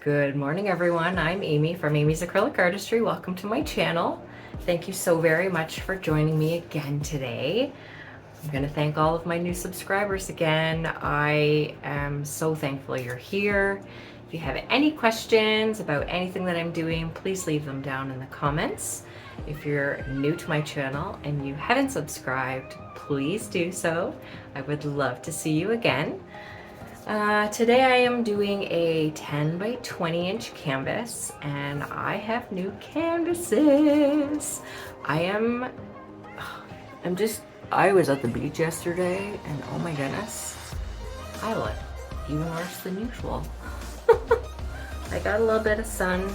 Good morning, everyone. I'm Amy from Amy's Acrylic Artistry. Welcome to my channel. Thank you so very much for joining me again today. I'm going to thank all of my new subscribers again. I am so thankful you're here. If you have any questions about anything that I'm doing, please leave them down in the comments. If you're new to my channel and you haven't subscribed, please do so. I would love to see you again. Today I am doing a 10 by 20 inch canvas and I have new canvases. I was at the beach yesterday and oh my goodness, I look even worse than usual. I got a little bit of sun.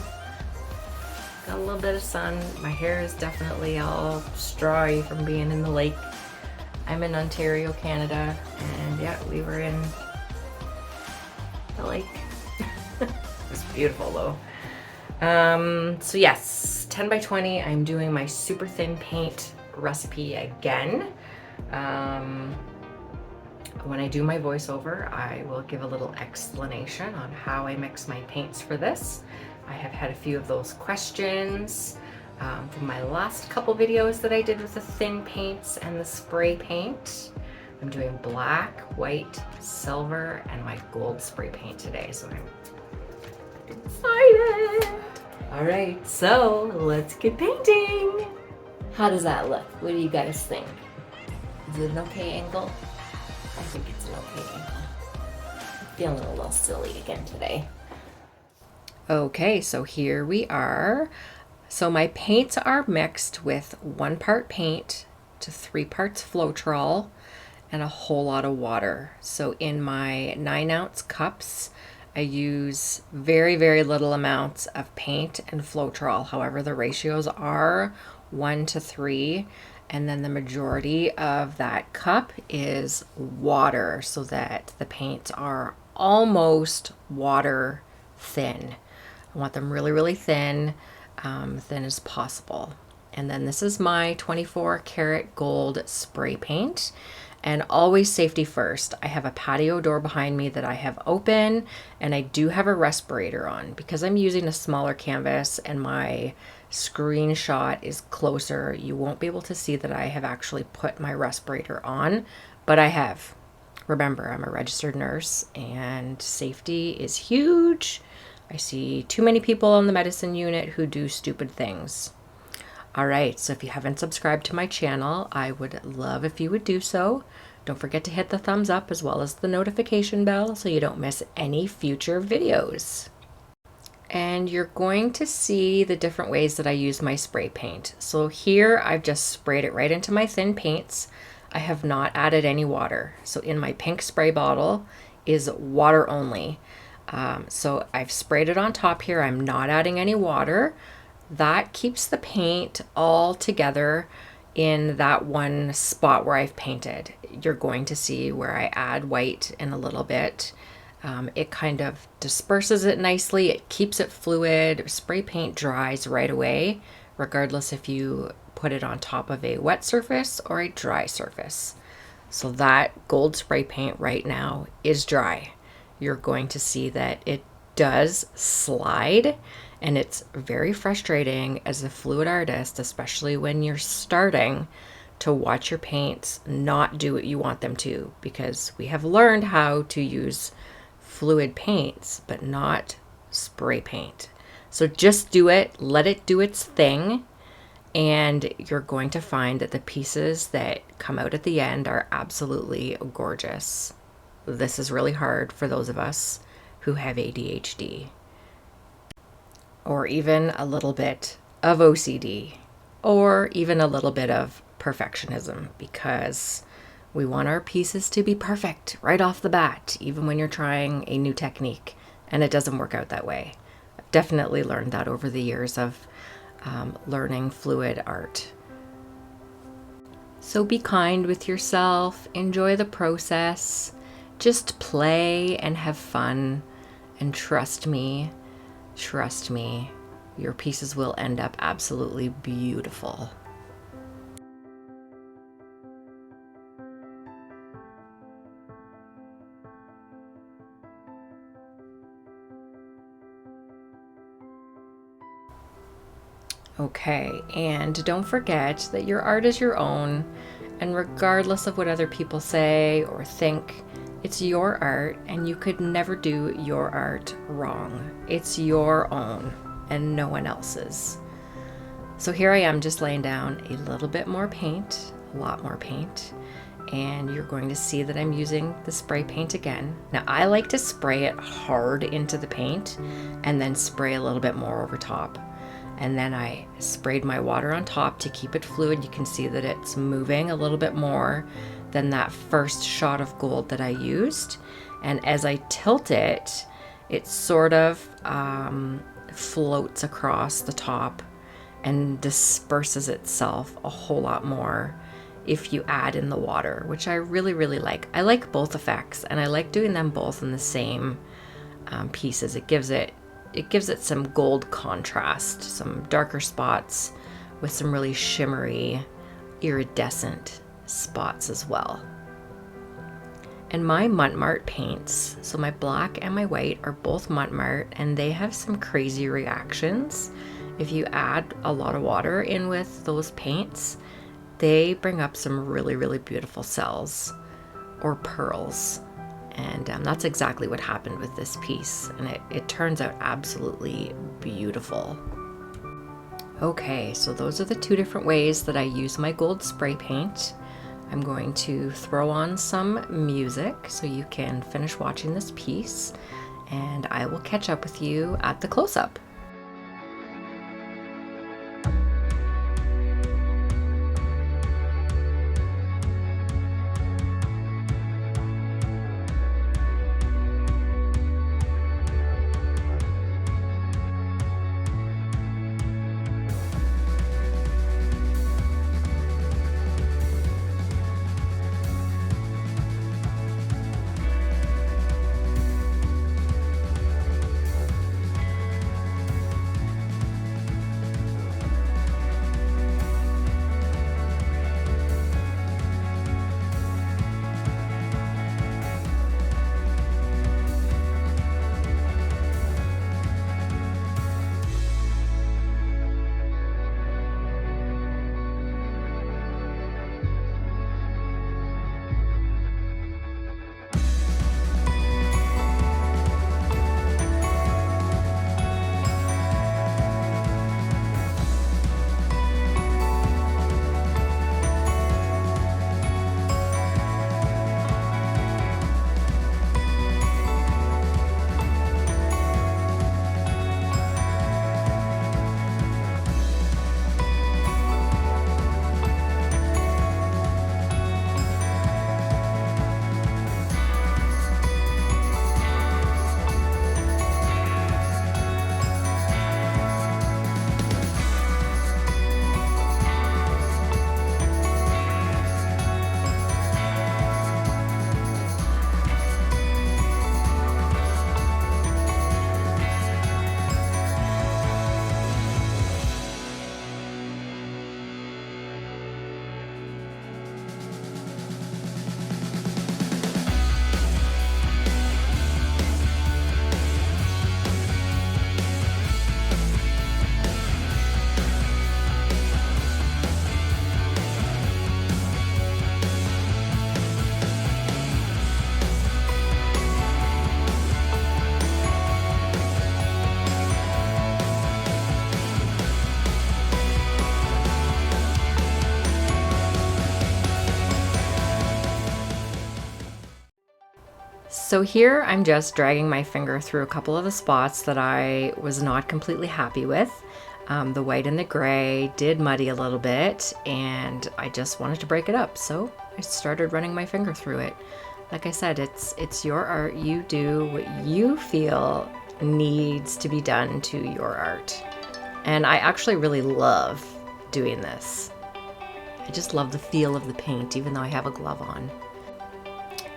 My hair is definitely all strawy from being in the lake. I'm in Ontario, Canada, and yeah, we were in the lake. It's beautiful though. So yes, 10 by 20, I'm doing my super thin paint recipe again. When I do my voiceover, I will give a little explanation on how I mix my paints for this. I have had a few of those questions from my last couple videos that I did with the thin paints and the spray paint. I'm doing black, white, silver, and my gold spray paint today, so I'm excited. All right, so let's get painting. How does that look? What do you guys think? Is it an okay angle? I think it's an okay angle. I'm feeling a little silly again today. Okay, so here we are. So my paints are mixed with 1 part paint to 3 parts floetrol and a whole lot of water. So in my 9-ounce cups, I use very, very little amounts of paint and floetrol. However, the ratios are 1 to 3, and then the majority of that cup is water so that the paints are almost water thin. I want them really, really thin, thin as possible. And then this is my 24 karat gold spray paint. And always safety first. I have a patio door behind me that I have open, and I do have a respirator on because I'm using a smaller canvas and my screenshot is closer. You won't be able to see that I have actually put my respirator on, but I have. Remember, I'm a registered nurse and safety is huge. I see too many people on the medicine unit who do stupid things. All right, so if you haven't subscribed to my channel, I would love if you would do so. Don't forget to hit the thumbs up as well as the notification bell so you don't miss any future videos. And you're going to see the different ways that I use my spray paint. So here I've just sprayed it right into my thin paints. I have not added any water. So in my pink spray bottle is water only. So I've sprayed it on top here. I'm not adding any water. That keeps the paint all together in that one spot where I've painted. You're going to see where I add white in a little bit. It kind of disperses it nicely. It keeps it fluid. Spray paint dries right away, regardless if you put it on top of a wet surface or a dry surface. So that gold spray paint right now is dry. You're going to see that it does slide. And it's very frustrating as a fluid artist, especially when you're starting, to watch your paints not do what you want them to, because we have learned how to use fluid paints, but not spray paint. So just do it, let it do its thing, and you're going to find that the pieces that come out at the end are absolutely gorgeous. This is really hard for those of us who have ADHD. Or even a little bit of OCD, or even a little bit of perfectionism, because we want our pieces to be perfect right off the bat, even when you're trying a new technique, and it doesn't work out that way. I've definitely learned that over the years of learning fluid art. So be kind with yourself, enjoy the process, just play and have fun, and trust me, your pieces will end up absolutely beautiful. Okay, and don't forget that your art is your own, and regardless of what other people say or think, it's your art and you could never do your art wrong. It's your own and no one else's. So here I am just laying down a little bit more paint, a lot more paint, and you're going to see that I'm using the spray paint again. Now I like to spray it hard into the paint and then spray a little bit more over top. And then I sprayed my water on top to keep it fluid. You can see that it's moving a little bit more than that first shot of gold that I used. And as I tilt it, it sort of floats across the top and disperses itself a whole lot more if you add in the water, which I really, really like. I like both effects, and I like doing them both in the same pieces. It gives it some gold contrast, some darker spots with some really shimmery, iridescent spots as well. And my Marte paints, so my black and my white are both Marte, and they have some crazy reactions. If you add a lot of water in with those paints, they bring up some really, really beautiful cells or pearls. And that's exactly what happened with this piece, and it turns out absolutely beautiful. Okay, so those are the two different ways that I use my gold spray paint. I'm going to throw on some music so you can finish watching this piece, and I will catch up with you at the close-up. So here I'm just dragging my finger through a couple of the spots that I was not completely happy with. The white and the gray did muddy a little bit, and I just wanted to break it up. So I started running my finger through it. Like I said, it's your art. You do what you feel needs to be done to your art. And I actually really love doing this. I just love the feel of the paint, even though I have a glove on.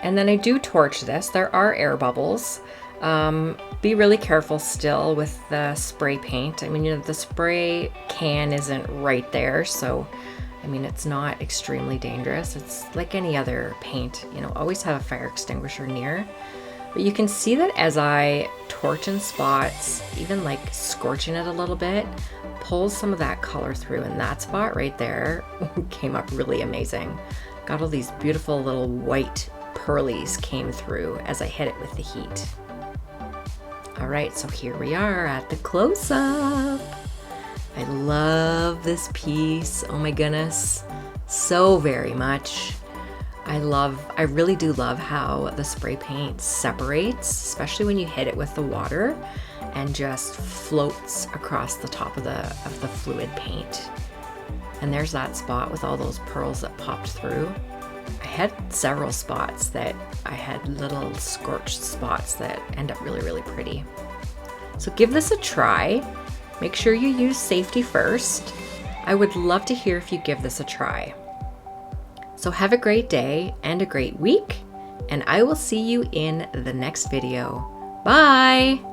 And then I do torch this. There are air bubbles. Be really careful still with the spray paint. I mean, you know, the spray can isn't right there, so I mean, it's not extremely dangerous. It's like any other paint, you know, always have a fire extinguisher near. But you can see that as I torch in spots, even like scorching it a little bit, pulls some of that color through, and that spot right there came up really amazing. Got all these beautiful little white pearlies came through as I hit it with the heat. All right, so here we are at the close-up. I love this piece. Oh my goodness, so very much. I really do love how the spray paint separates, especially when you hit it with the water and just floats across the top of the fluid paint. And there's that spot with all those pearls that popped through. I had several spots that I had little scorched spots that end up really, really pretty. So give this a try. Make sure you use safety first. I would love to hear if you give this a try. So have a great day and a great week, and I will see you in the next video. Bye!